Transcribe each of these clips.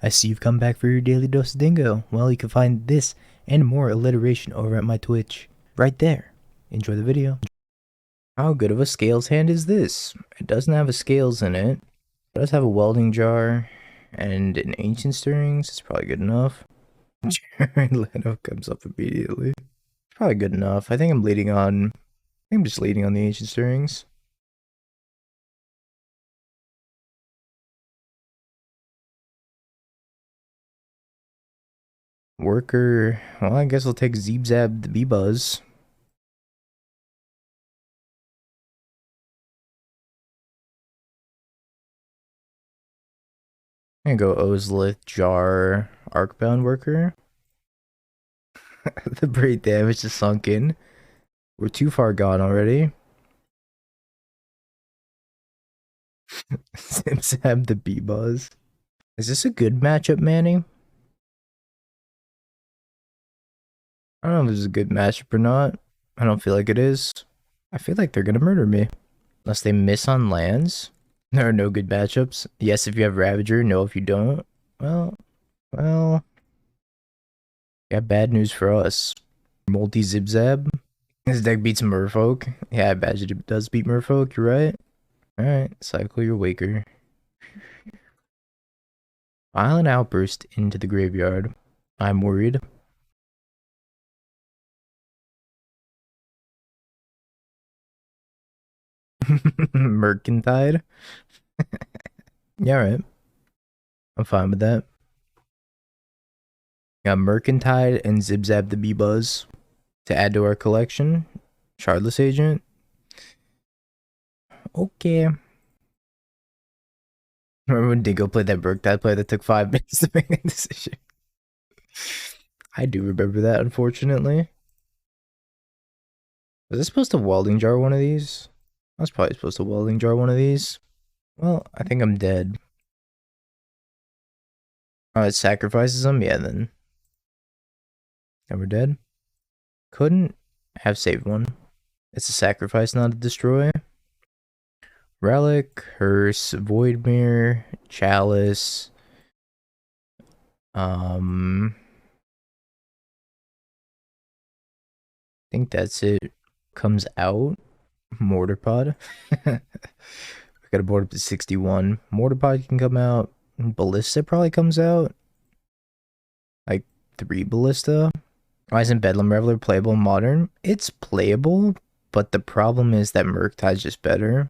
I see you've come back for your daily dose of dingo. Well, you can find this and more alliteration over at my Twitch. Right there. Enjoy the video. How good of a scales hand is this? It doesn't have a scales in it. It does have a welding jar and an ancient stirrings. It's probably good enough. Jared Leto comes up immediately. It's probably good enough. I think I'm just leading on the ancient stirrings. Worker, well, I guess I'll take Zeebzab the B-Buzz. I'm gonna go Ozlith, Jar, Arcbound Worker. The braid damage is sunk in. We're too far gone already. Zimzab the B-Buzz. Is this a good matchup, Manny? I don't know if this is a good matchup or not. I don't feel like it is. I feel like they're gonna murder me. Unless they miss on lands. There are no good matchups. Yes, if you have Ravager. No, if you don't. Well. Got bad news for us. Multi-Zibzab. This deck beats Merfolk. Yeah, I imagine it does beat Merfolk. You're right. Alright, cycle your Waker. Violent Outburst into the graveyard. I'm worried. Mercantile. Yeah, alright. I'm fine with that. Got Mercantile and Zibzab the B-Buzz to add to our collection. Shardless Agent. Okay. Remember when Dingo played that Mercantile play that took 5 minutes to make that decision? I do remember that, unfortunately. Was I supposed to welding jar one of these? I was probably supposed to welding jar one of these. Well, I think I'm dead. Oh, it sacrifices them? Yeah, then. And we're dead? Couldn't have saved one. It's a sacrifice, not a destroy. Relic, Hearse, Voidmere, Chalice. I think that's it. Comes out. Mortarpod. I gotta board up to 61. Mortarpod can come out. Ballista probably comes out. Like 3 Ballista. Why isn't Bedlam Reveler playable in Modern? It's playable, but the problem is that Murktide's just better.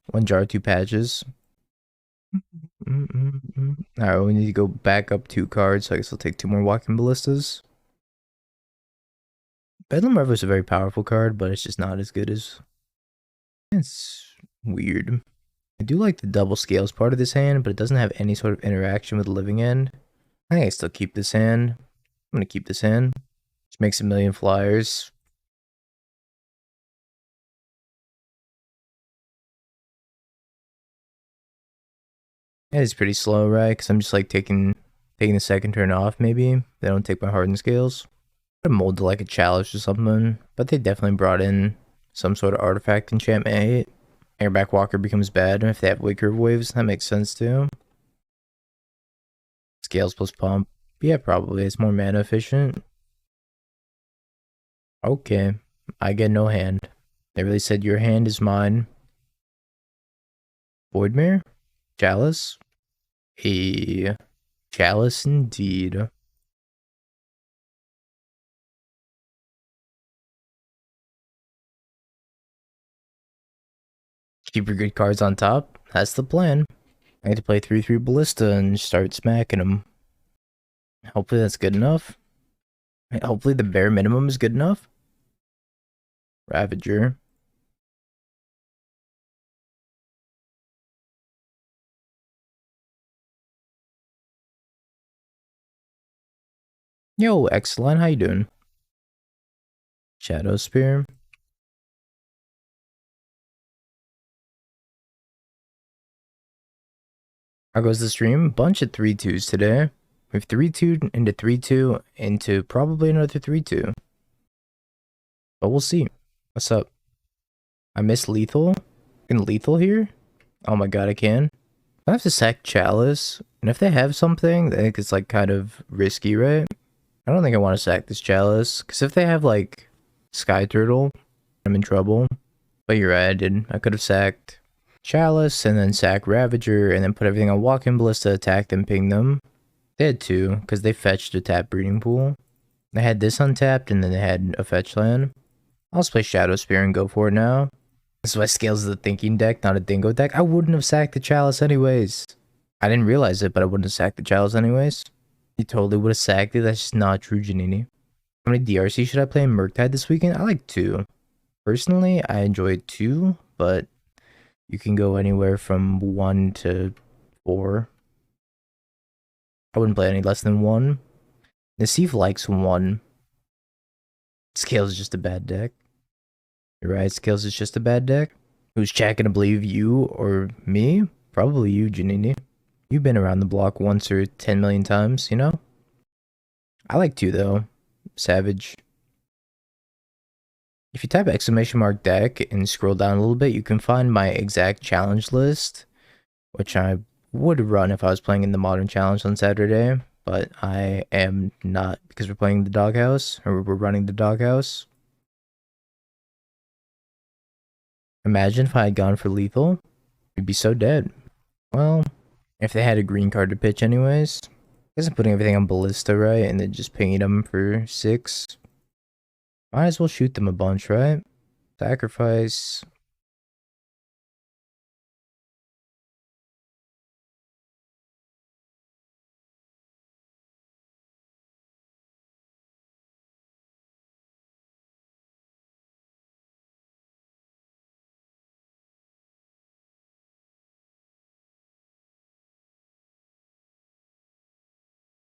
1 jar, 2 patches. Alright, we need to go back up 2 cards, so I guess I'll take 2 more Walking Ballistas. Bedlam Reveler is a very powerful card, but it's just not as good as... It's weird. I do like the double scales part of this hand, but it doesn't have any sort of interaction with the living end. I think I still keep this hand. I'm gonna keep this hand. Just makes a million flyers. Yeah, it's pretty slow, right? Because I'm just like taking the second turn off, maybe. They don't take my hardened scales. I'd mold to like a chalice or something, but they definitely brought in some sort of artifact enchantment 8. Airback Walker becomes bad, and if they have Waker Waves, that makes sense too. Scales plus pump. Yeah, probably. It's more mana efficient. Okay. I get no hand. They really said your hand is mine. Voidmere? Chalice? A chalice indeed. Keep your good cards on top. That's the plan. I had to play 3/3 Ballista and start smacking them. Hopefully that's good enough. Hopefully the bare minimum is good enough. Ravager. Yo, X-Line, how you doing? Shadow Spear. How goes the stream? Bunch of 3/2s today. We've 3/2 into 3/2 into probably another 3/2. But we'll see. What's up? I miss lethal. Can lethal here? Oh my god, I can. I have to sack Chalice, and if they have something, I think it's like kind of risky, right? I don't think I want to sack this Chalice, because if they have like Sky Turtle, I'm in trouble. But you're right, I did. I could have sacked Chalice and then sack Ravager and then put everything on Walk-in Ballista, attack them, ping them. They had two, because they fetched a tap breeding pool. They had this untapped and then they had a fetch land. I'll just play Shadow Spear and go for it now. This is why Scales is a thinking deck, not a dingo deck. I wouldn't have sacked the Chalice anyways. I didn't realize it, but I wouldn't have sacked the Chalice anyways. You totally would have sacked it. That's just not true, Janini. How many DRC should I play in Murktide this weekend? I like 2. Personally, I enjoy 2, but you can go anywhere from 1 to 4. I wouldn't play any less than 1. Nassif likes 1. Scales is just a bad deck. You're right, Scales is just a bad deck. Who's chat gonna believe, you or me? Probably you, Janini. You've been around the block once or 10 million times, you know? I like 2 though. Savage. If you type exclamation mark deck and scroll down a little bit, you can find my exact challenge list, which I would run if I was playing in the Modern Challenge on Saturday, but I am not because we're playing the Doghouse, or we're running the Doghouse. Imagine if I had gone for lethal, we'd be so dead. Well, if they had a green card to pitch anyways, I guess I'm putting everything on Ballista, right, and then just pinging them for 6. Might as well shoot them a bunch, right? Sacrifice.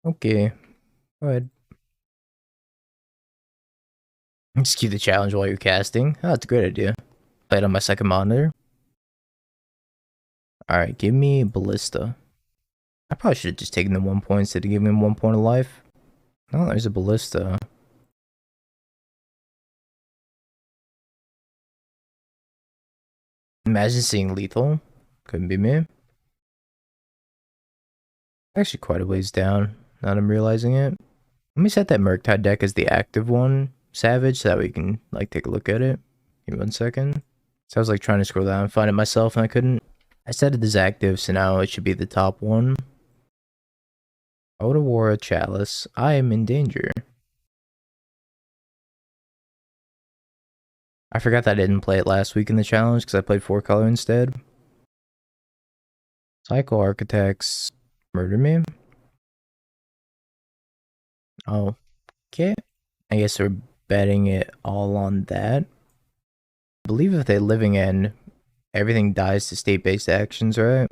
Okay, go ahead. Just keep the challenge while you're casting. Oh, that's a great idea. Play it on my second monitor. Alright, give me Ballista. I probably should have just taken the 1 point instead of giving him 1 point of life. Oh, there's a Ballista. Imagine seeing lethal. Couldn't be me. Actually quite a ways down, now that I'm realizing it. Let me set that Murktide deck as the active one, Savage, so that we can like take a look at it. Give me 1 second. So I was like trying to scroll down and find it myself and I couldn't. I set it as active, so now it should be the top one. Otawara Chalice. I am in danger. I forgot that I didn't play it last week in the challenge because I played 4 color instead. Cycle Architects. Murder me? Oh, okay. I guess we're betting it all on that. I believe if they living end, everything dies to state-based actions, right?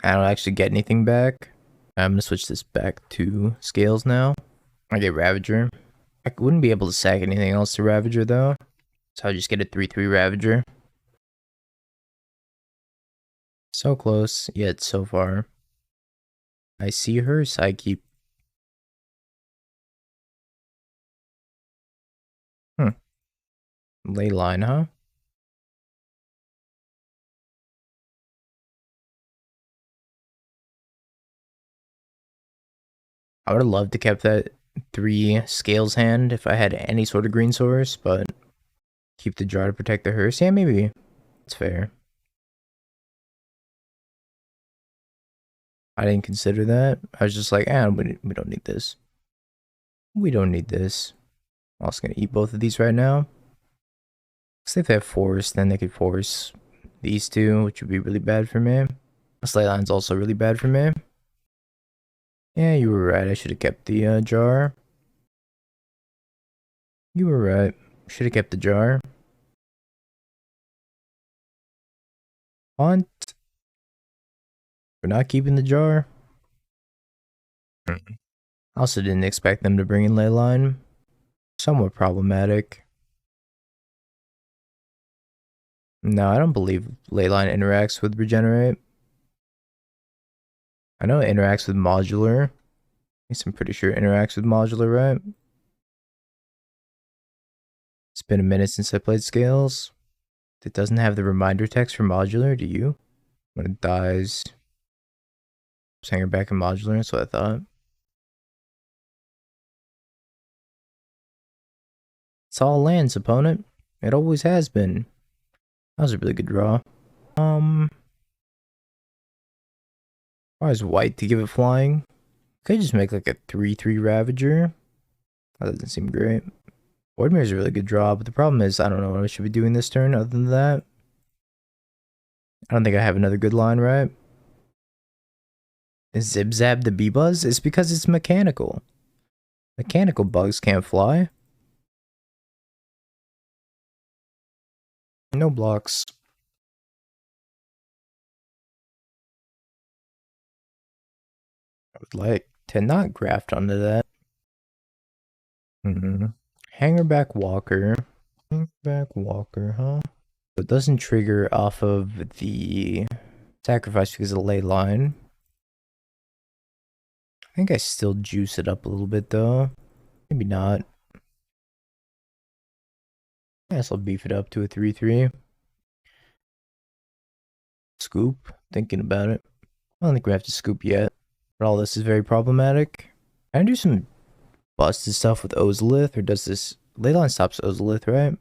I don't actually get anything back. I'm gonna switch this back to Scales now. I get Ravager. I wouldn't be able to sack anything else to Ravager though. So I'll just get a 3/3 Ravager. So close, yet so far. I see her, so I keep... Ley line, huh? I would have loved to kept that 3 Scales hand if I had any sort of green source, but keep the jar to protect the hearse. Yeah, maybe. It's fair. I didn't consider that. I was just like, we don't need this. We don't need this. I'm also gonna eat both of these right now. Because if they have force, then they could force these 2, which would be really bad for me. Slay line's also really bad for me. Yeah, you were right. I should have kept the jar. You were right. Should have kept the jar. Hunt. We're not keeping the jar. I also didn't expect them to bring in Leyline. Somewhat problematic. No, I don't believe Leyline interacts with Regenerate. I know it interacts with Modular. At least I'm pretty sure it interacts with Modular, right? It's been a minute since I played Scales. It doesn't have the reminder text for Modular, do you? When it dies. Just hanger back and modular, that's what I thought. It's all lands, opponent. It always has been. That was a really good draw. Why is white to give it flying? Could just make like a 3/3 Ravager. That doesn't seem great. Voidmare is a really good draw, but the problem is I don't know what I should be doing this turn other than that. I don't think I have another good line, right? Is Zib Zab the B-Buzz? It's because it's mechanical. Mechanical bugs can't fly. No blocks. I would like to not graft onto that. Hangerback Walker. Hangerback Walker, huh? It doesn't trigger off of the sacrifice because of the ley line. I think I still juice it up a little bit though. Maybe not. I guess I'll beef it up to a 3/3. Scoop. Thinking about it. I don't think we have to scoop yet. But all this is very problematic. Can I do some busted stuff with Ozolith? Or does this... Leyline stops Ozolith, right?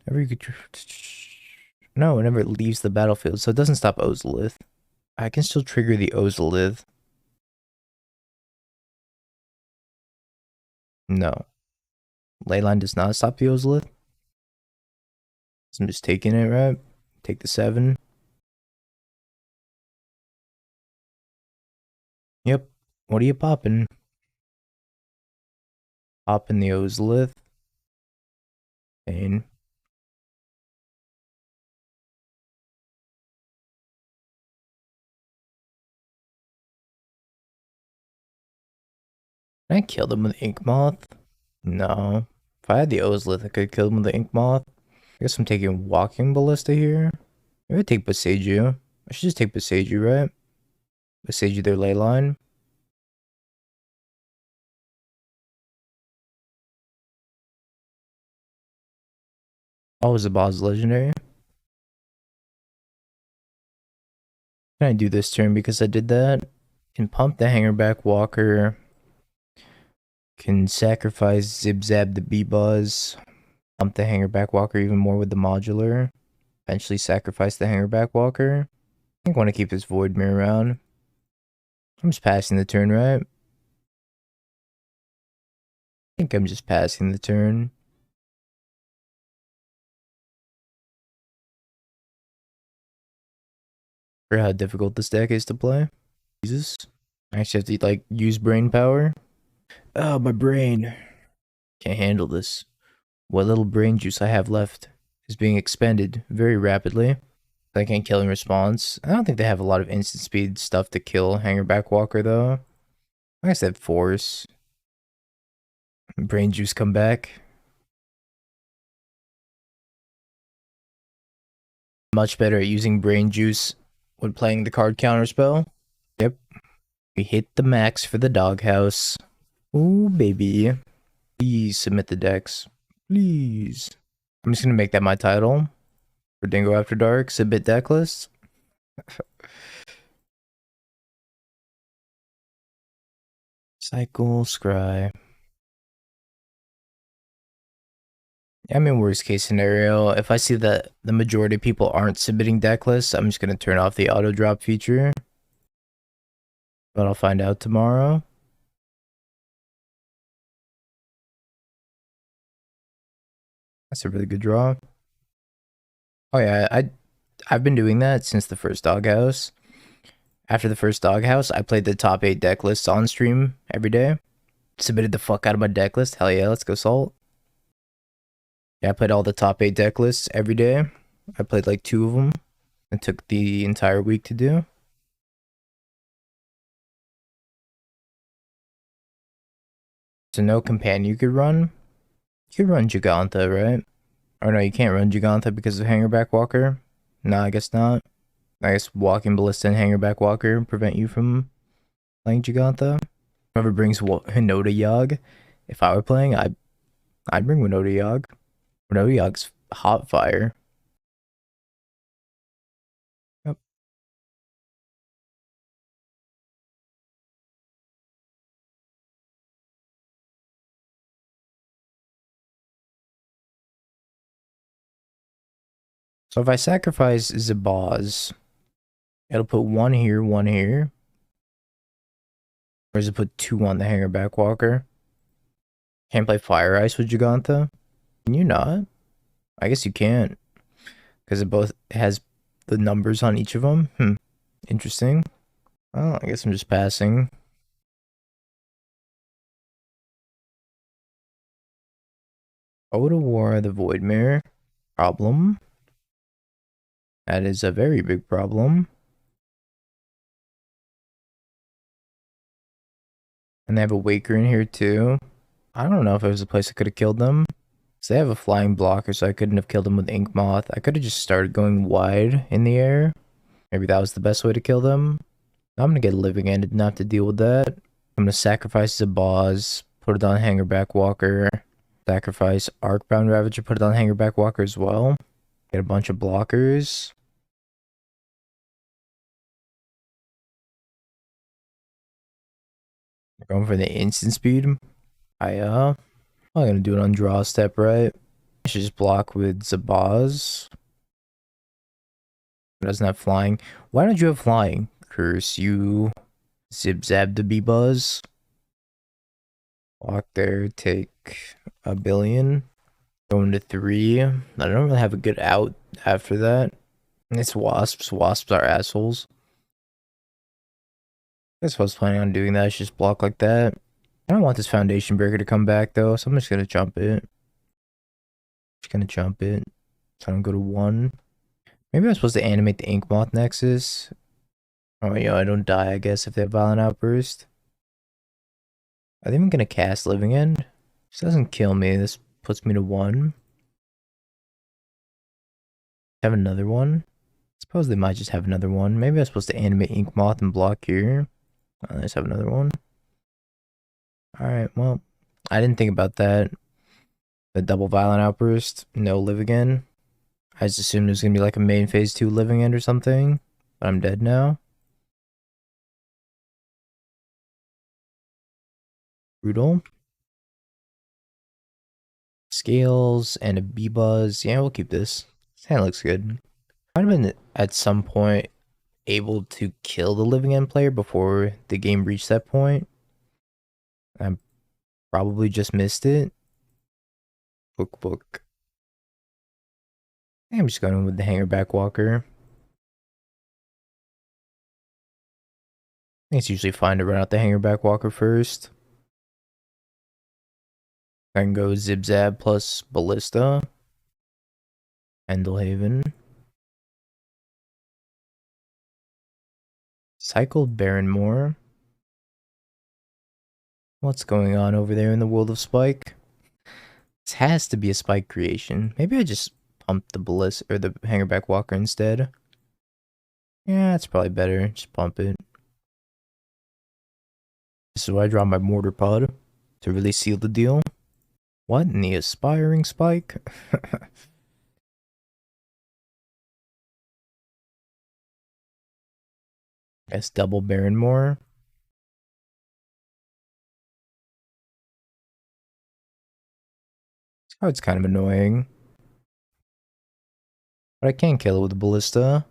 Whenever you could... No, whenever it leaves the battlefield. So it doesn't stop Ozolith. I can still trigger the Ozolith. No. Leyline does not stop the Ozolith. So I'm just taking it, right? Take the 7. Yep. What are you popping? Popping the Ozolith. Pain. Can I kill them with Ink Moth? No. If I had the Ozolith, I could kill them with the Ink Moth. I guess I'm taking Walking Ballista here. Maybe I take Boseiju. I should just take Boseiju, right? Boseiju their Leyline. Oh, was the boss legendary? Can I do this turn because I did that? Can pump the Hangerback Walker. Can sacrifice Zib Zab the B-Buzz. Pump the Hangerback Walker even more with the modular. Eventually sacrifice the Hangerback Walker. I think I want to keep this Void Mirror around. I'm just passing the turn, right? I think I'm just passing the turn. For how difficult this deck is to play. Jesus. I actually have to like use brain power. Oh, my brain. Can't handle this. What little brain juice I have left is being expended very rapidly. I can't kill in response. I don't think they have a lot of instant speed stuff to kill Hangerback Walker though. I guess they have Force. Brain juice come back. Much better at using brain juice when playing the card counter spell. Yep. We hit the max for the doghouse. Ooh, baby. Please submit the decks. Please. I'm just gonna make that my title. For Dingo After Dark, submit deck list. Cycle, Scry. I mean, worst case scenario, if I see that the majority of people aren't submitting deck lists, I'm just gonna turn off the auto drop feature. But I'll find out tomorrow. That's a really good draw. Oh yeah, I've been doing that since the first doghouse. After the first doghouse, I played the top 8 deck lists on stream every day. Submitted the fuck out of my deck list. Hell yeah, let's go Salt. Yeah, I played all the top 8 deck lists every day. I played like 2 of them. It took the entire week to do. So no companion you could run. You could run Giganta, right? Or no, you can't run Giganta because of Hangerback Walker. No, I guess not. I guess Walking Ballista and Hangerback Walker prevent you from playing Giganta. Whoever brings Hinota Yogg, if I were playing, I'd bring Winota Yogg. Winota Yogg's hot fire. Yep. So if I sacrifice Zabaz, it'll put one here, one here. Or does it put two on the Hangerback Walker? Can't play Fire Ice with Giganta? Can you not? I guess you can't. Because it both has the numbers on each of them. Interesting. Well, I guess I'm just passing. Oda War the Voidmare. Problem. That is a very big problem. And they have a Waker in here too. I don't know if it was a place I could have killed them. So they have a flying blocker, so I couldn't have killed them with Ink Moth. I could have just started going wide in the air. Maybe that was the best way to kill them. I'm gonna get a living end and not have to deal with that. I'm gonna sacrifice the boss, put it on Hangerback Walker. Sacrifice Arcbound Ravager, put it on Hangerback Walker as well. Get a bunch of blockers. Going for the instant speed. I'm gonna do it on draw step, right? I should just block with Zabaz. It doesn't have flying. Why don't you have flying? Curse you. Zip zab the B-Buzz. Block there, take a billion. Go into 3. I don't really have a good out after that. It's wasps. Wasps are assholes. I guess I was planning on doing that. I should just block like that. I don't want this foundation breaker to come back though, so I'm just gonna jump it. Just gonna jump it. So I don't go to 1. Maybe I'm supposed to animate the Ink Moth Nexus. Oh yeah, I don't die, I guess, if they have Violent Outburst. Are they even gonna cast Living End? This doesn't kill me. This puts me to 1. Have another one. Suppose they might just have another one. Maybe I'm supposed to animate Ink Moth and block here. Let's have another one. Alright, well, I didn't think about that. The double Violent Outburst, no live again. I just assumed it was gonna be like a main phase 2 living end or something. But I'm dead now. Brutal. Scales and a B-Buzz. Yeah, we'll keep this. This hand looks good. Might have been at some point able to kill the living end player before the game reached that point. I probably just missed it. Book. I'm just going with the Hangerback Walker. I think it's usually fine to run out the Hangerback Walker first. I can go Zip Zab plus Ballista. Endelhaven. Cycled Baronmore. What's going on over there in the world of Spike? This has to be a Spike creation. Maybe I just pumped the Ballista or the Hangerback Walker instead. Yeah, that's probably better. Just pump it. This is why I draw my Mortarpod to really seal the deal. What in the aspiring Spike? Guess double Baronmore. This card's kind of annoying. But I can kill it with a Ballista.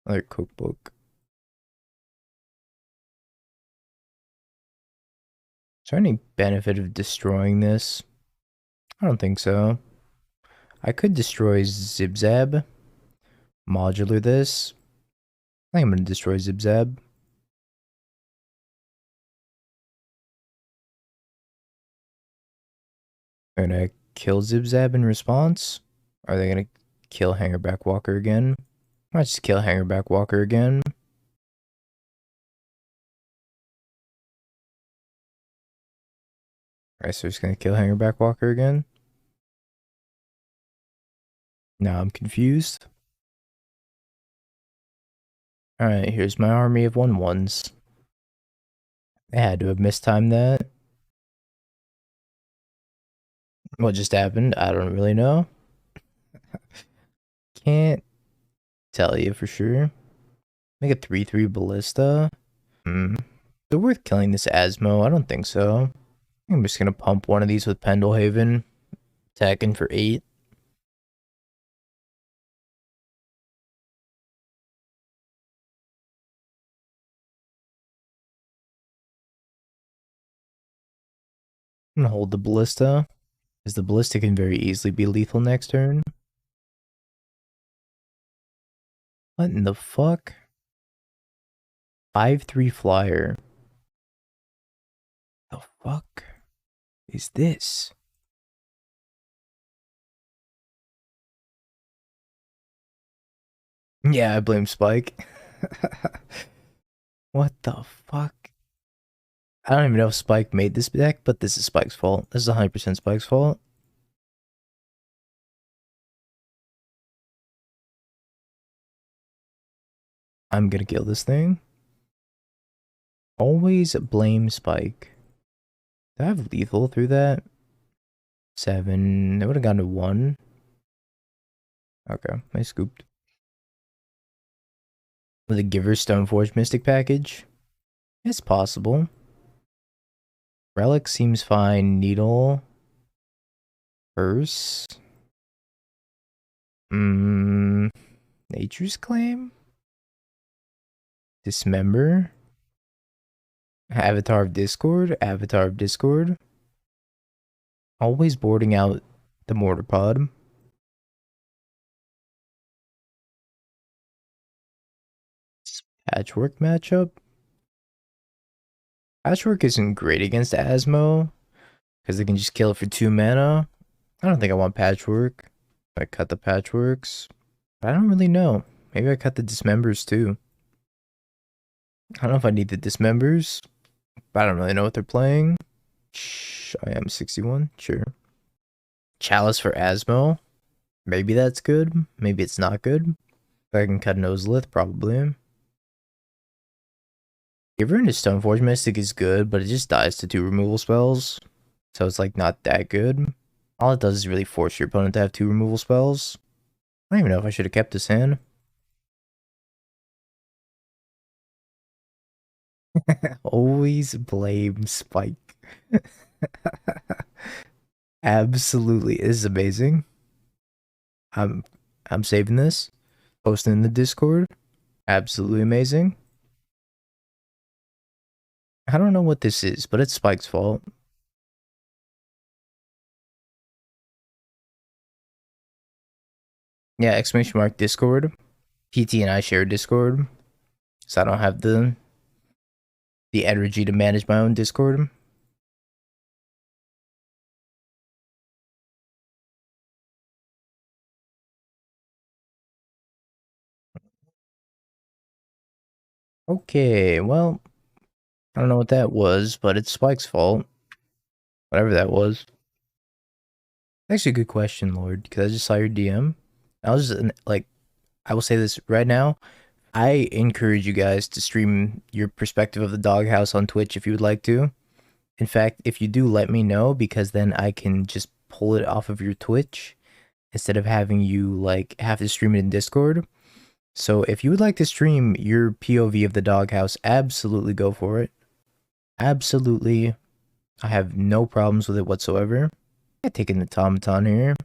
Another cookbook. Is there any benefit of destroying this? I don't think so. I could destroy Zibzab. Modular this. I think I'm going to destroy Zibzab. They're going to kill Zibzab in response. Are they going to kill Hangerback Walker again? I might just kill Hangerback Walker again. Alright, so just going to kill Hangerback Walker again. Now I'm confused. Alright, here's my army of 1/1s. I had to have mistimed that. What just happened? I don't really know. Can't tell you for sure. Make a 3/3 Ballista. Is it worth killing this Asmo? I don't think so. I'm just gonna pump one of these with Pendelhaven. Attacking for 8. I'm gonna hold the ballista, because the ballista can very easily be lethal next turn. What in the fuck? 5/3 flyer. The fuck is this? Yeah, I blame Spike. What the fuck? I don't even know if Spike made this deck, but this is Spike's fault. This is 100% Spike's fault. I'm gonna kill this thing. Always blame Spike. Did I have lethal through that? 7. I would have gone to 1. Okay, I scooped. With a Giver Stoneforge Mystic package? It's possible. Relic seems fine. Needle. Purse. Nature's Claim? Dismember? Avatar of Discord? Avatar of Discord? Always boarding out the Mortarpod. Patchwork matchup? Patchwork isn't great against Asmo, because they can just kill it for 2 mana. I don't think I want Patchwork. I cut the Patchworks. But I don't really know. Maybe I cut the Dismembers too. I don't know if I need the Dismembers, but I don't really know what they're playing. Shh, I am 61, sure. Chalice for Asmo. Maybe that's good. Maybe it's not good. If I can cut Noselith, probably. Giver into Stoneforge Mystic is good, but it just dies to 2 removal spells. So it's like not that good. All it does is really force your opponent to have 2 removal spells. I don't even know if I should have kept this hand. Always blame Spike. Absolutely. This is amazing. I'm I'm saving this. Posting in the Discord. Absolutely amazing. I don't know what this is, but it's Spike's fault. Yeah, exclamation mark Discord. PT and I share Discord. So I don't have the energy to manage my own Discord. Okay, well, I don't know what that was, but it's Spike's fault. Whatever that was. Actually, a good question, Lord, because I just saw your DM. I was just, like, I will say this right now. I encourage you guys to stream your perspective of the doghouse on Twitch if you would like to. In fact, if you do, let me know, because then I can just pull it off of your Twitch instead of having you like have to stream it in Discord. So if you would like to stream your POV of the doghouse, absolutely go for it. Absolutely. I have no problems with it whatsoever. I'm taking the automaton here.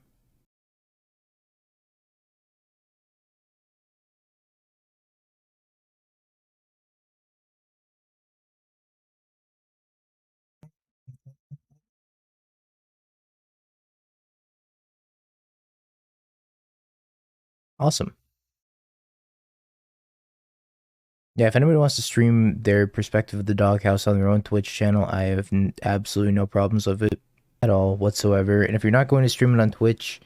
Awesome. Yeah, if anybody wants to stream their perspective of the doghouse on their own Twitch channel, I have absolutely no problems with it at all whatsoever. And if you're not going to stream it on Twitch,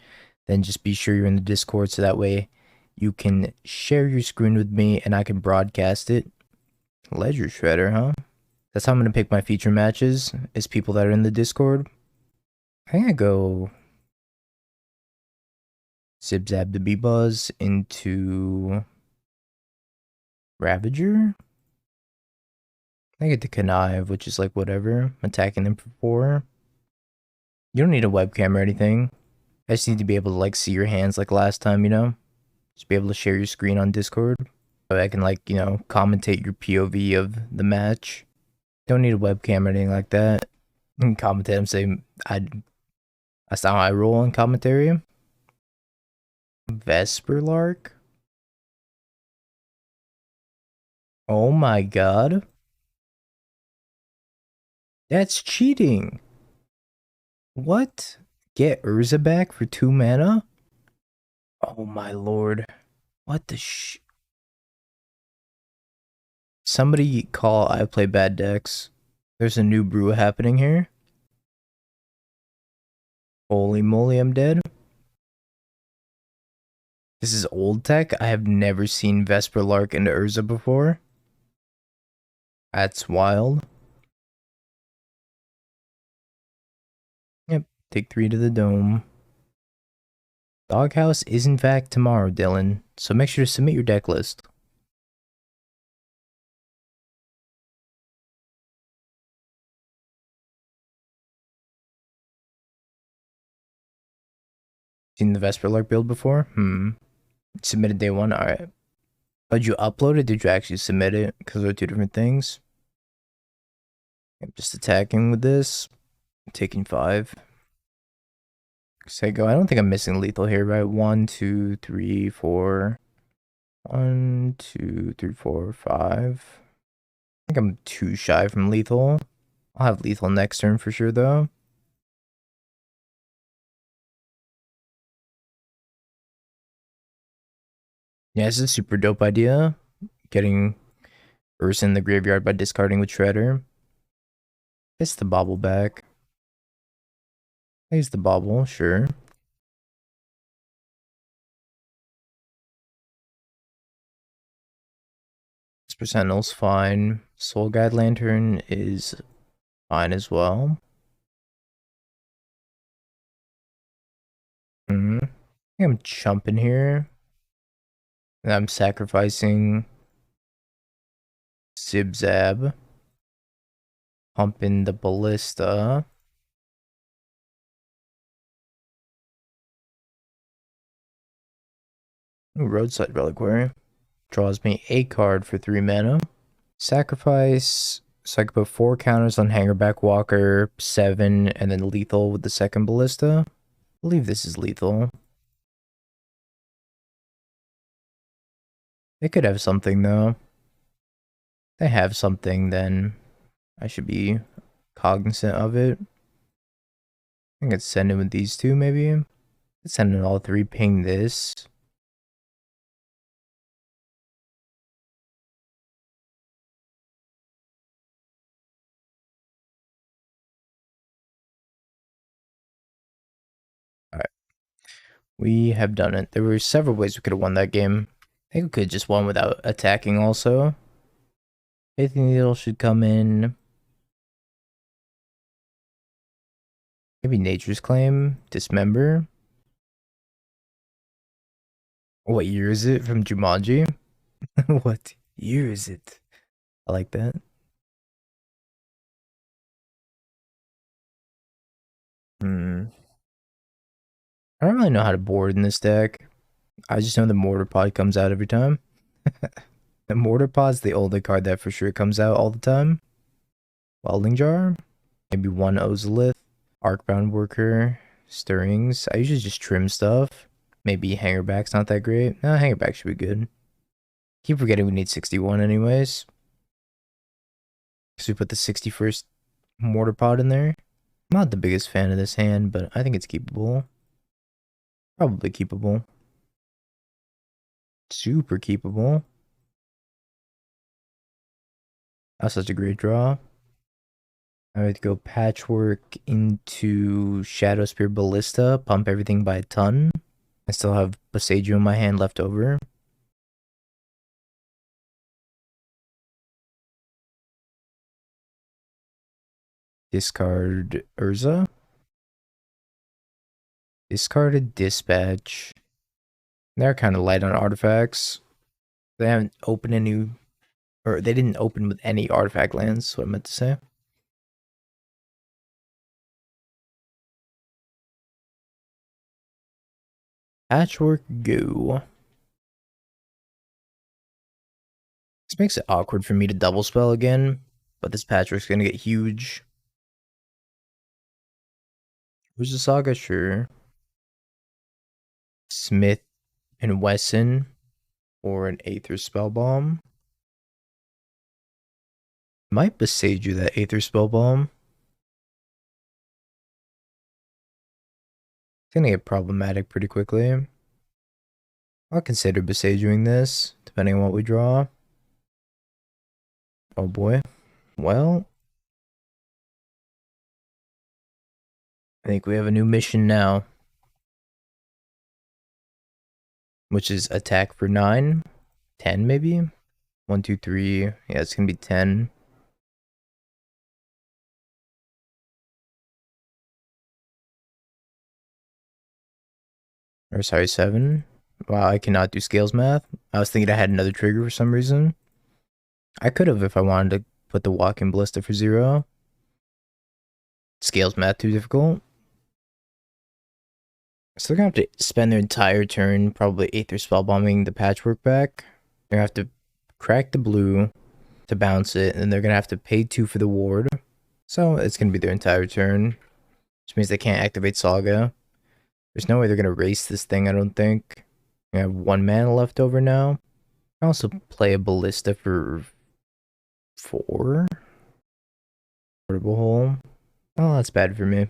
then just be sure you're in the Discord so that way you can share your screen with me and I can broadcast it. Ledger Shredder, huh? That's how I'm going to pick my feature matches, is people that are in the Discord. I think I go Zib Zab the B-Buzz into Ravager. I get the Connive, which is like whatever. I'm attacking them for 4. You don't need a webcam or anything. I just need to be able to like see your hands like last time, you know? Just be able to share your screen on Discord. So I can like, you know, commentate your POV of the match. Don't need a webcam or anything like that. You can commentate and say, that's not how I roll on commentary. Vesperlark? Oh my god. That's cheating. What? Get Urza back for 2 mana? Oh my lord. What the sh... Somebody call I play bad decks. There's a new brew happening here. Holy moly, I'm dead. This is old tech. I have never seen Vesper Lark into Urza before. That's wild. Yep, take 3 to the dome. Doghouse is in fact tomorrow, Dylan, so make sure to submit your deck list. Seen the Vesper Lark build before? Submitted day 1? Alright. Did you upload it? Did you actually submit it? Because they're 2 different things. I'm just attacking with this. Taking 5. Say go. I don't think I'm missing lethal here, right? 1, 2, 3, 4. 1, 2, 3, 4, 5. I think I'm too shy from lethal. I'll have lethal next turn for sure, though. Yeah, this is a super dope idea. Getting Ursa in the graveyard by discarding with Shredder. It's the bobble back. Plays the bobble, sure. This Sentinel's fine. Soul Guide Lantern is fine as well. I think I'm chumping here. And I'm sacrificing Zibzab. Pumping the Ballista. Ooh, Roadside Reliquary. Draws me a card for 3 mana. Sacrifice. So I can put 4 counters on Hangerback Walker, 7, and then lethal with the second Ballista. I believe this is lethal. They could have something though. If they have something, then I should be cognizant of it. I think I'd send it with these two, maybe. Let's send in all 3, ping this. Alright. We have done it. There were several ways we could have won that game. I think we could have just won without attacking also. Faith Needle should come in. Maybe Nature's Claim. Dismember. What year is it from Jumanji? What year is it? I like that. I don't really know how to board in this deck. I just know the Mortarpod comes out every time. The Mortarpod's the only card that for sure comes out all the time. Welding Jar. Maybe 1 Ozolith. Arcbound Worker. Stirrings. I usually just trim stuff. Maybe Hangerback's not that great. No, Hangerback should be good. Keep forgetting we need 61 anyways. So we put the 61st Mortarpod in there. I'm not the biggest fan of this hand, but I think it's keepable. Probably keepable. Super keepable. That's such a great draw. I would go Patchwork into Shadow Spear Ballista, pump everything by a ton. I still have Boseiju in my hand left over. Discard Urza. Discarded Dispatch. They're kind of light on artifacts. They haven't opened any, or they didn't open with any artifact lands, what I meant to say. Patchwork go. This makes it awkward for me to double spell again, but this Patchwork's gonna get huge. Who's the Saga? Sure. Smith and Wesson or an Aether Spellbomb. Might Boseiju that Aether Spellbomb. It's gonna get problematic pretty quickly. I'll consider besieging this, depending on what we draw. Oh boy. Well, I think we have a new mission now, which is attack for 9, 10 maybe? 1, 2, 3. Yeah, it's gonna be 10. Or sorry, 7. Wow, I cannot do scales math. I was thinking I had another trigger for some reason. I could have if I wanted to put the walk-in ballista for 0. Scales math too difficult. So they're gonna have to spend their entire turn probably Aether spell bombing the patchwork back. They're gonna have to crack the blue to bounce it, and they're gonna have to pay 2 for the ward. So it's gonna be their entire turn. Which means they can't activate Saga. There's no way they're gonna race this thing, I don't think. We have 1 mana left over now. I can also play a ballista for 4. Portable hole. Oh, that's bad for me.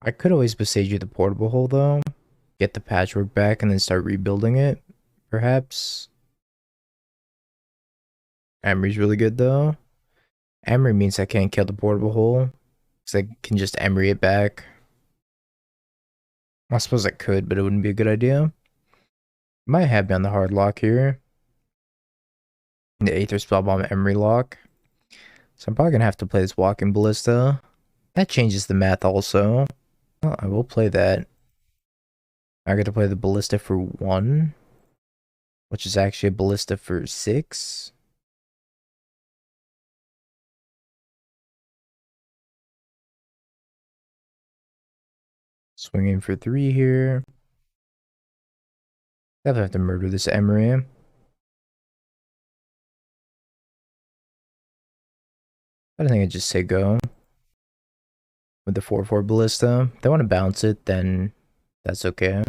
I could always besiege you the portable hole though. Get the patchwork back and then start rebuilding it. Perhaps. Emery's really good though. Emery means I can't kill the portable hole. Because I can just Emery it back. I suppose I could, but it wouldn't be a good idea. Might have me on the hard lock here. The Aether Spellbomb Emery lock. So I'm probably gonna have to play this walk-in ballista. That changes the math also. Well, I will play that. I get to play the ballista for 1. Which is actually a ballista for 6. Swinging for 3 here. Definitely have to murder this Emery. I think I just say go. With the 4/4 ballista. If they want to bounce it, then that's okay.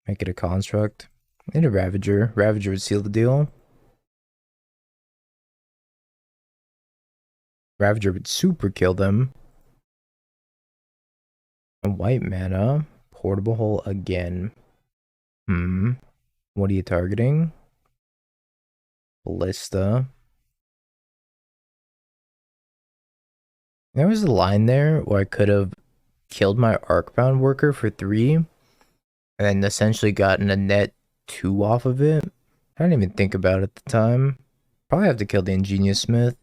Make it a construct. Need a Ravager. Ravager would seal the deal. Ravager would super kill them. A white mana. Portable hole again. What are you targeting? Ballista. There was a line there where I could have killed my Arcbound worker for 3. And then essentially gotten a net 2 off of it. I didn't even think about it at the time. Probably have to kill the Ingenious Smith.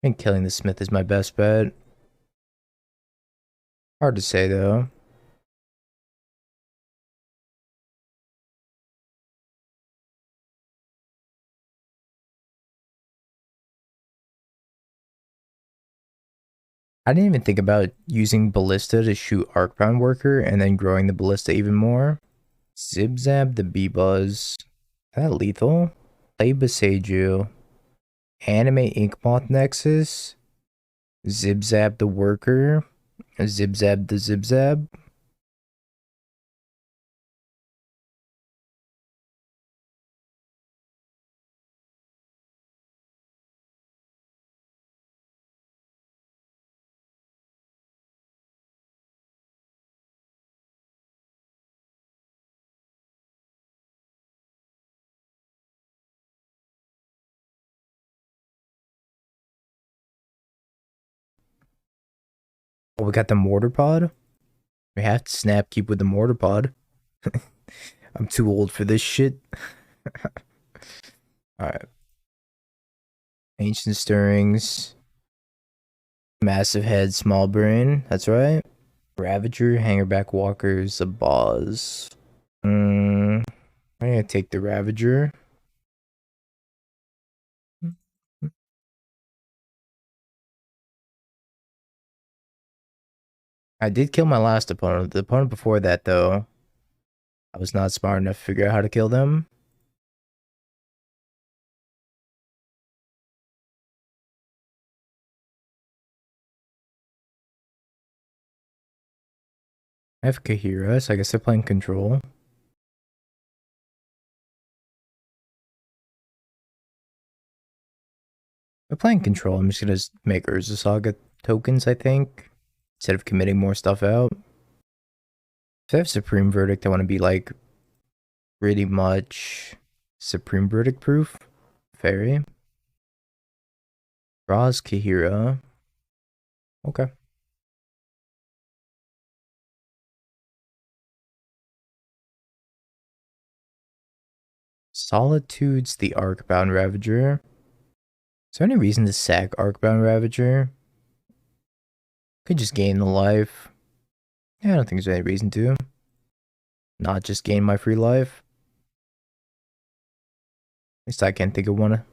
I think killing the Smith is my best bet. Hard to say though. I didn't even think about using Ballista to shoot Arcbound Worker and then growing the Ballista even more. Zibzab the Bee-Buzz. Is that lethal? Play Beseiju. Animate Inkmoth Nexus. Zibzab the Worker. Zibzab the Zibzab. Oh, we got the Mortarpod. We have to snap keep with the Mortarpod. I'm too old for this shit. Alright. Ancient Stirrings. Massive Head, Small Brain. That's right. Ravager, Hangerback Walkers, a Boss. I'm gonna take the Ravager. I did kill my last opponent. The opponent before that, though, I was not smart enough to figure out how to kill them. I have Kahira, so I guess they're playing control. If playing control, I'm just gonna make Urza Saga tokens, I think, instead of committing more stuff out. If I have Supreme Verdict, I want to be like pretty much Supreme Verdict proof. Fairy. Draws Kahira. Okay. Solitude's the Arcbound Ravager. Is there any reason to sack Arcbound Ravager? Could just gain the life. Yeah, I don't think there's any reason to. Not just gain my free life. At least I can't think of one.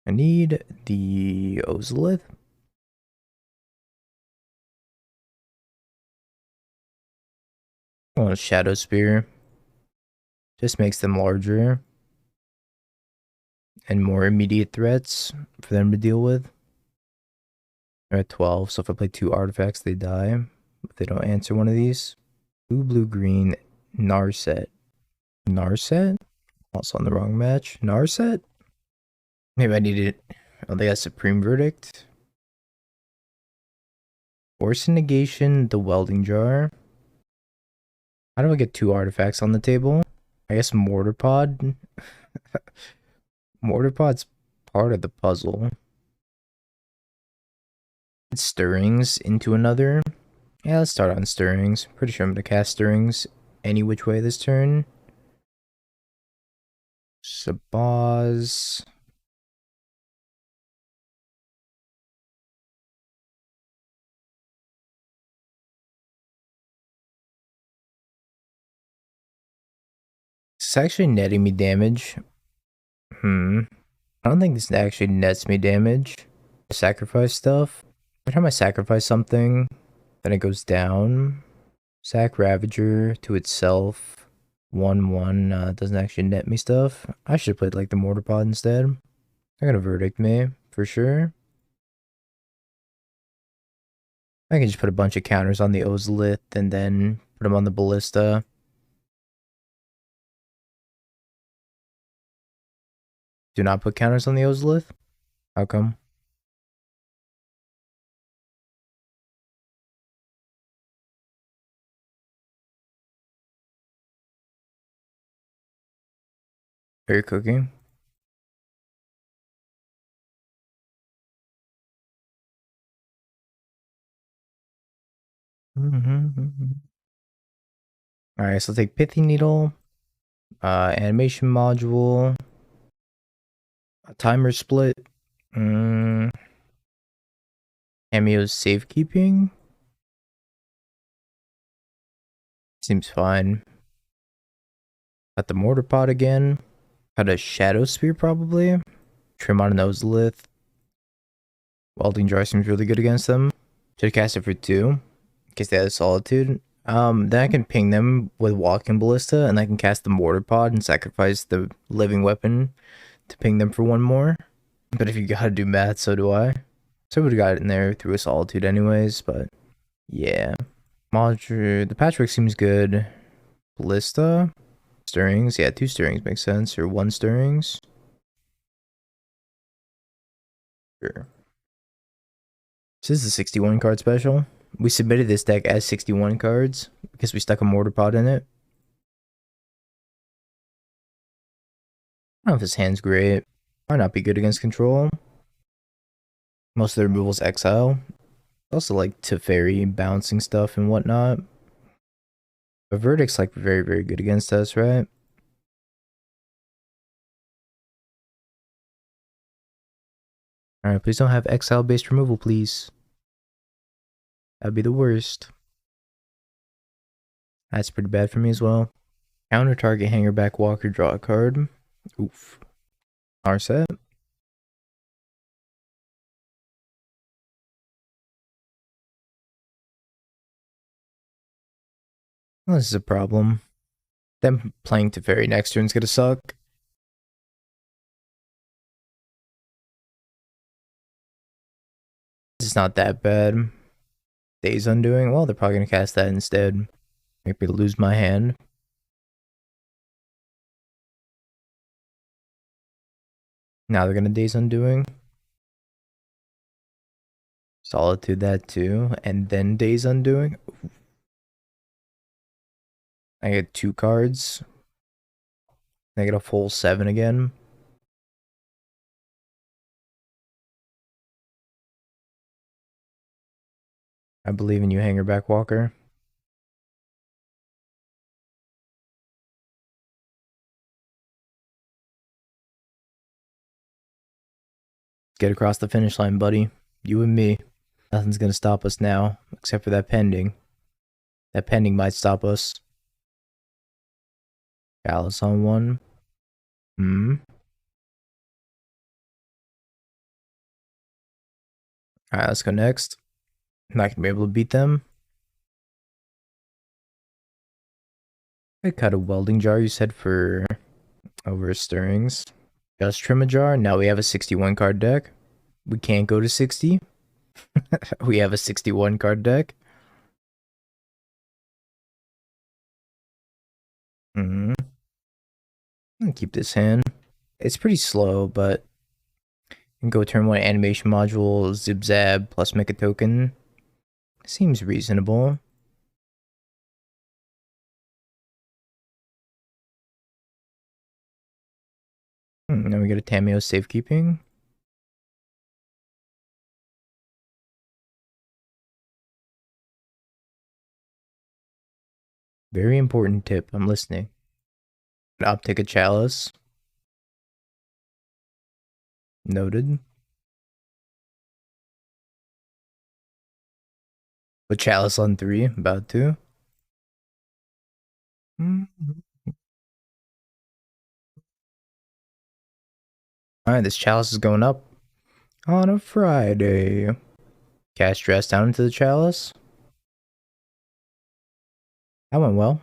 I need the Ozolith. I want a Shadow Spear. Just makes them larger. And more immediate threats for them to deal with. They're at 12, so if I play 2 artifacts, they die. If they don't answer one of these. Blue, blue, green, Narset. Narset? Also on the wrong match. Narset? Maybe I need it. Oh, they got Supreme Verdict. Force and Negation, the Welding Jar. How do I get 2 artifacts on the table? I guess Mortarpod. Mortarpod's part of the puzzle. It's Stirrings into another. Yeah, let's start on Stirrings. Pretty sure I'm gonna cast Stirrings any which way this turn. Sabaz. It's actually netting me damage. I don't think this actually nets me damage. Sacrifice stuff. Every time I sacrifice something, then it goes down. Sack Ravager to itself. 1/1 doesn't actually net me stuff. I should have played like the Mortarpod instead. They're gonna verdict me for sure. I can just put a bunch of counters on the Ozolith and then put them on the Ballista. Do not put counters on the Ozolith? How come? Are you cooking? Alright, so I'll take Pithy Needle, animation module, a timer split, Cameo's safekeeping. Seems fine. Got the Mortarpod again. Got a Shadow Spear probably. Trim on an Ozolith. Welding Jar seems really good against them. Should cast it for 2. In case they had a Solitude. Then I can ping them with Walking Ballista, and I can cast the Mortarpod and sacrifice the living weapon to ping them for 1 more. But if you gotta do math, so do I. So I would've got it in there through a Solitude anyways, but yeah. Module, the Patchwork seems good. Ballista. Stirrings, yeah, 2 Stirrings makes sense, or 1 Stirrings. Sure. This is a 61 card special. We submitted this deck as 61 cards because we stuck a Mortarpod in it. I don't know if this hand's great. Might not be good against control. Most of the removal's exile. Also like Teferi bouncing stuff and whatnot. But Verdict's like very, very good against us, right? Alright, please don't have exile-based removal, please. That'd be the worst. That's pretty bad for me as well. Counter target hanger back walker, draw a card. Oof. Our set. Well, this is a problem. Them playing Teferi next turn's gonna suck. It's not that bad. Days Undoing. Well, they're probably gonna cast that instead. Make me lose my hand. Now they're gonna Days Undoing. Solitude that too. And then Days Undoing. I get 2 cards. I get a full 7 again. I believe in you, Hangerback Walker. Get across the finish line, buddy. You and me. Nothing's gonna stop us now, except for that pending. That pending might stop us. Chalice on one. Alright, let's go next. I'm not gonna be able to beat them. I cut a welding jar, you said, for over stirrings. Just trim a jar. Now we have a 61 card deck. We can't go to 60. We have a 61 card deck. I'm gonna keep this hand. It's pretty slow, but you can go turn 1 animation module, zip zab, plus make a token. Seems reasonable. Now we get a Tameo safekeeping. Very important tip. I'm listening. Take a chalice. Noted. Put chalice on 3. About to. Alright, this chalice is going up on a Friday. Cast stress down into the chalice. That went well.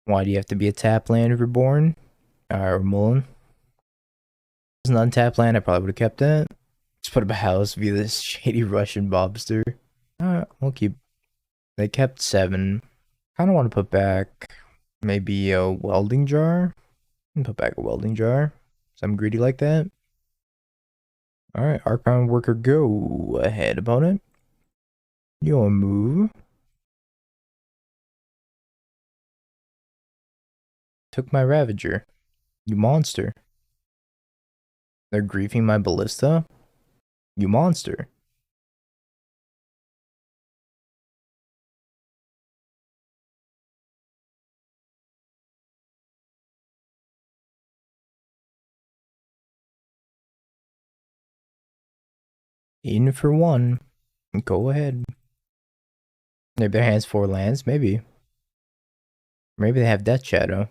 Why do you have to be a tap land if you're born? Alright, we're mulling. It's an untapped land, I probably would have kept it. Just put up a house via this shady Russian mobster. Alright, we'll keep. They kept 7. Kinda want to put back maybe a welding jar. Put back a welding jar. So I'm greedy like that. Alright, Arcbound Worker, go ahead, opponent. Your move. Took my Ravager. You monster. They're griefing my Ballista? You monster. In for 1. Go ahead. Maybe their hands 4 lands, maybe. Maybe they have Death Shadow.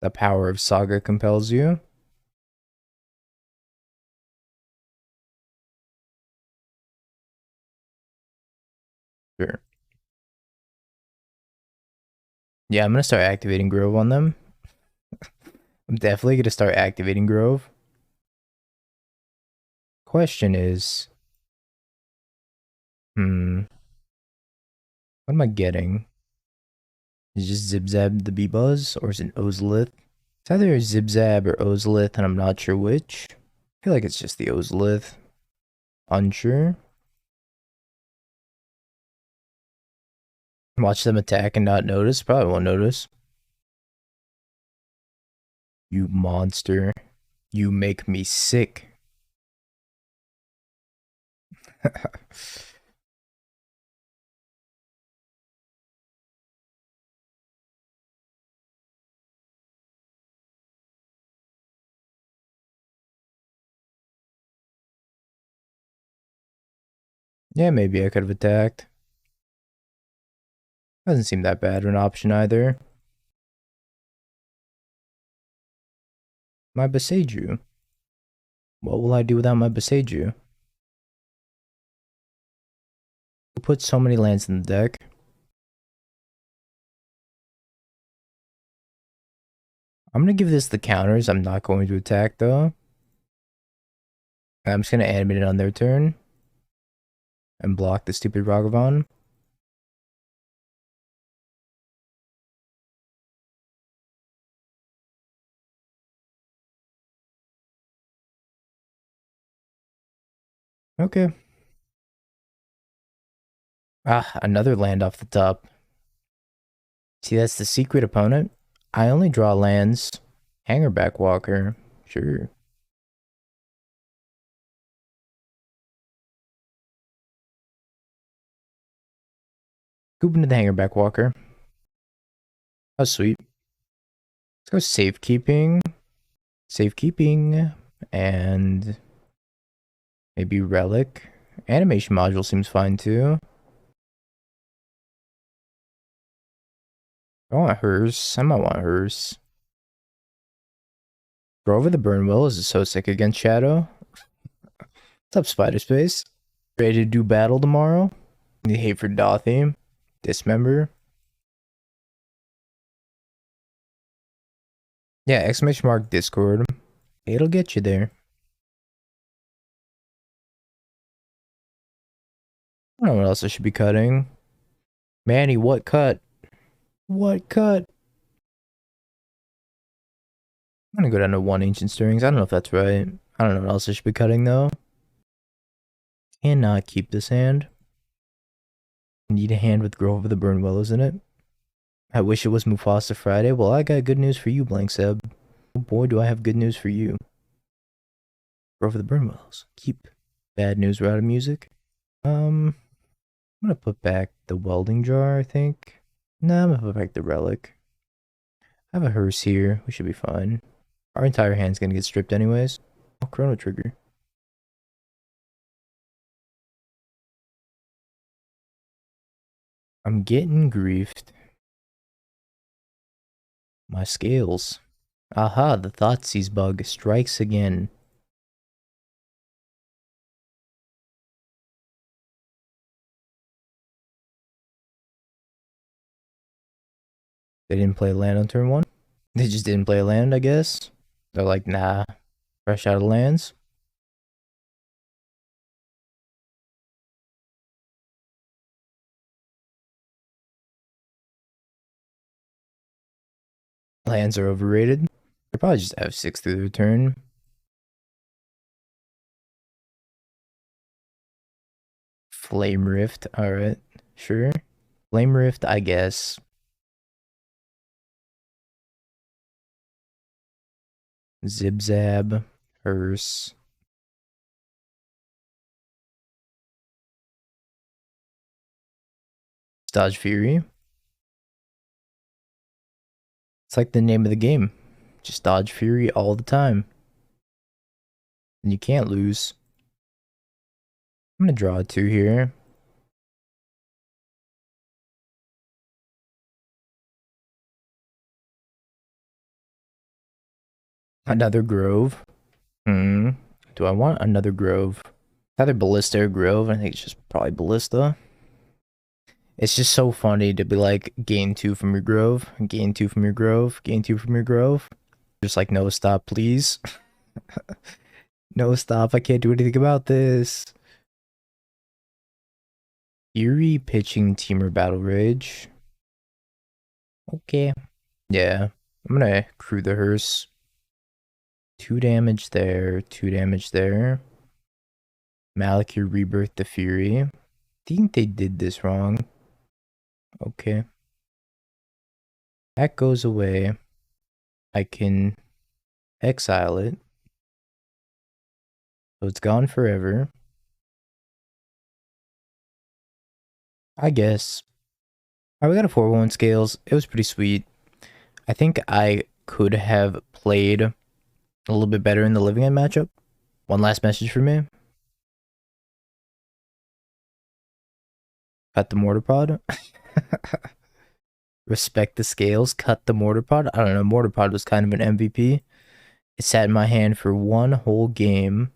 The power of Saga compels you. Sure. Yeah, I'm gonna start activating Grove on them. I'm definitely gonna start activating Grove. Question is, what am I getting? Is it just Zip-Zab the B-Buzz, or is it Ozlith? It's either Zip-Zab or Ozlith, and I'm not sure which. I feel like it's just the Ozlith. Unsure. Watch them attack and not notice. Probably won't notice. You monster. You make me sick. Yeah, maybe I could have attacked. Doesn't seem that bad of an option either. My Beseiju. What will I do without my Beseiju? Who put so many lands in the deck? I'm gonna give this the counters. I'm not going to attack though. I'm just gonna animate it on their turn. And block the stupid Ragavan. Okay. Ah, another land off the top. See, that's the secret opponent. I only draw lands. Hangerback Walker. Sure. Scoop into the Hangerback Walker. Oh, sweet. Let's go safekeeping. Safekeeping. And maybe Relic. Animation module seems fine too. I want hers. I might want hers. Grove of the Burnwell is so sick against Shadow. What's up, Spider Space? Ready to do battle tomorrow? You hate for Dothy. Dismember. Yeah, exclamation mark Discord. It'll get you there. I don't know what else I should be cutting. Manny, what cut? What cut? I'm gonna go down to 1 Ancient Stirrings. I don't know if that's right. I don't know what else I should be cutting though. Cannot keep this hand. Need a hand with Grove of the Burnwillows in it. I wish it was Mufasa Friday. Well, I got good news for you, Blank Seb. Oh boy, do I have good news for you. Grove of the Burnwillows. Keep. Bad news, we're out of music. I'm gonna put back the welding jar, I think. Nah, I'm gonna put back the relic. I have a hearse here. We should be fine. Our entire hand's gonna get stripped anyways. Oh, Chrono Trigger. I'm getting griefed. My scales. Aha, the Thoughtseize bug strikes again. They didn't play land on turn 1? They just didn't play land, I guess? They're like, nah, fresh out of lands. Lands are overrated. They probably just F6 through their turn. Flame Rift, alright, sure. Flame Rift, I guess. Zibzab, Hearse. Dodge Fury. It's like the name of the game. Just dodge Fury all the time. And you can't lose. I'm gonna draw a 2 here. Another Grove. Do I want another Grove? Either Ballista or Grove. I think it's just probably Ballista. It's just so funny to be like, gain 2 from your Grove, gain 2 from your Grove, gain 2 from your Grove. Just like, no, stop, please. No, stop, I can't do anything about this. Eerie pitching Teamer Battle Rage. Okay. Yeah, I'm gonna crew the hearse. 2 damage there, 2 damage there. Malakir Rebirth the Fury. I think they did this wrong. Okay. That goes away. I can exile it. So it's gone forever. I guess. Alright, we got a 4-1 scales. It was pretty sweet. I think I could have played a little bit better in the living end matchup. One last message for me. Cut the Mortarpod. Respect the scales. Cut the Mortarpod. I don't know. Mortarpod was kind of an MVP. It sat in my hand for one whole game.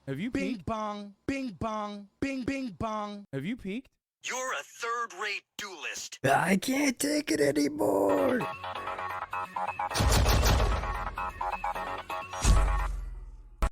Have you peeked? Bing bong, bing bong, bing bing bong. Have you peeked? You're a third-rate duelist. I can't take it anymore.